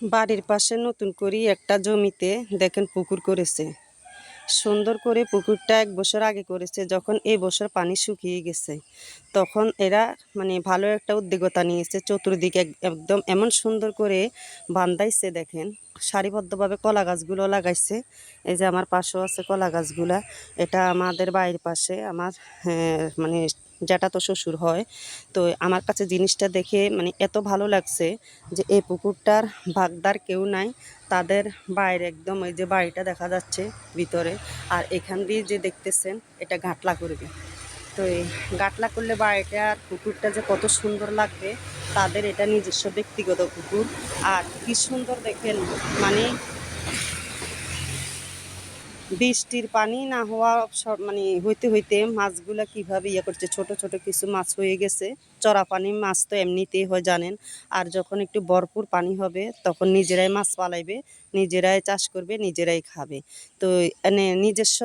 বাড়ির পাশে নতুন করে একটা জমিতে দেখেন পুকুর করেছে। সুন্দর করে পুকুরটা ১ বছর আগে করেছে, যখন এই বছর পানি শুকিয়ে গেছে তখন এরা ভালো একটা উদ্যোগতা নিয়েছে। চতুর্দিকে একদম এমন সুন্দর করে বান্ধাইছে, দেখেন সারিবদ্ধভাবে কলা গাছগুলো লাগাইছে। এই যে আমার পাশেও আছে কলা গাছগুলা। এটা আমাদের বাড়ির পাশে আমার জ্যাঠাতো শ্বশুর হয়। তো আমার কাছে জিনিসটা দেখে এত ভালো লাগছে যে এই পুকুরটার ভাগদার কেউ নাই। তাদের বাইরে একদম ওই যে বাড়িটা দেখা যাচ্ছে ভিতরে, আর এখান দিয়ে যে দেখতেছেন এটা ঘাটলা করবে। তো এই গাটলা করলে বাড়িটা আর পুকুরটা যে কত সুন্দর লাগবে। তাদের এটা নিজস্ব ব্যক্তিগত পুকুর। আর কি সুন্দর দেখেন, মানে বৃষ্টির পানি না হওয়া সব হইতে হইতে মাছগুলা কিভাবে করছে, ছোট ছোট কিছু মাছ হয়ে গেছে। চড়া পানি মাছ তো এমনিতেই হয় জানেন। আর যখন একটু ভরপুর পানি হবে তখন নিজেরাই মাছ পালাইবে, নিজেরাই চাষ করবে, নিজেরাই খাবে। তো নিজস্ব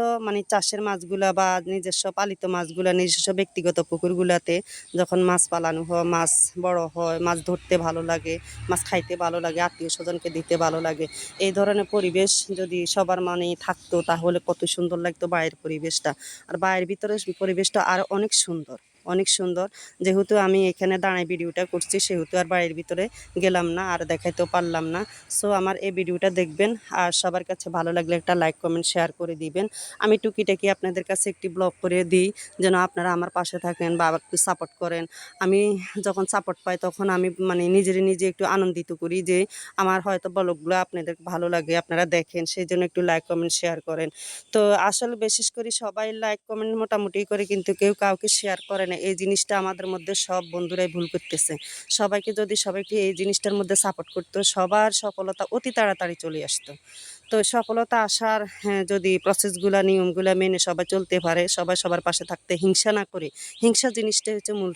চাষের মাছগুলা বা নিজস্ব পালিত মাছগুলা নিজস্ব ব্যক্তিগত পুকুরগুলাতে যখন মাছ পালানো হয়, মাছ বড় হয়, মাছ ধরতে ভালো লাগে, মাছ খাইতে ভালো লাগে, আত্মীয় স্বজনকে দিতে ভালো লাগে। এই ধরনের পরিবেশ যদি সবার থাকতো তাহলে কত সুন্দর লাগতো বাইরের পরিবেশটা। আর বাইরের ভিতরে পরিবেশটা আর অনেক সুন্দর, অনেক সুন্দর। যেহেতু আমি এখানে দাঁড়ায় ভিডিওটা করছি সেহেতু আর বাড়ির ভিতরে গেলাম না আর দেখাইতেও পারলাম না। সো আমার এই ভিডিওটা দেখবেন, আর সবার কাছে ভালো লাগলে একটা লাইক কমেন্ট শেয়ার করে দিবেন। আমি টুকিটাকি আপনাদের কাছে একটি ব্লগ করে দিই যেন আপনারা আমার পাশে থাকেন বা একটু সাপোর্ট করেন। আমি যখন সাপোর্ট পাই তখন আমি নিজে একটু আনন্দিত করি যে আমার হয়তো ব্লগগুলো আপনাদের ভালো লাগে, আপনারা দেখেন, সেই জন্য একটু লাইক কমেন্ট শেয়ার করেন। তো আসলে বিশেষ করে সবাই লাইক কমেন্ট মোটামুটি করে, কিন্তু কেউ কাউকে শেয়ার করে না। এই জিনিসটা আমাদের মধ্যে সব বন্ধুরাই ভুল করতেছে। সবাইকে এই জিনিসটার মধ্যে সাপোর্ট করতো, সবার সফলতা অতি তাড়াতাড়ি চলে আসতো। তো সফলতা আসার যদি প্রসেসগুলা নিয়মগুলা মেনে সবাই চলতে পারে, সবাই সবার পাশে থাকতে হিংসা না করে, হিংসা জিনিসটা হচ্ছে মূল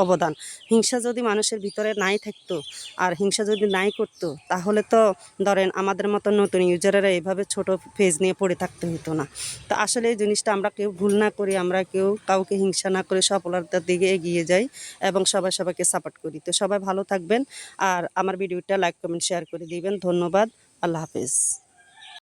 অবদান। হিংসা যদি মানুষের ভিতরে নাই থাকতো আর হিংসা যদি নাই করতো তাহলে তো ধরেন আমাদের মতো নতুন ইউজারেরা এইভাবে ছোট পেজ নিয়ে পড়ে থাকতে হতো না। তো আসলে এই জিনিসটা আমরা কেউ ভুল না করি, আমরা কেউ কাউকে হিংসা না করে সফলতার দিকে এগিয়ে যাই এবং সবাইকে সাপোর্ট করি। তো সবাই ভালো থাকবেন আর আমার ভিডিওটা লাইক কমেন্ট শেয়ার করে দিবেন। ধন্যবাদ। আল্লাহ হাফেজ।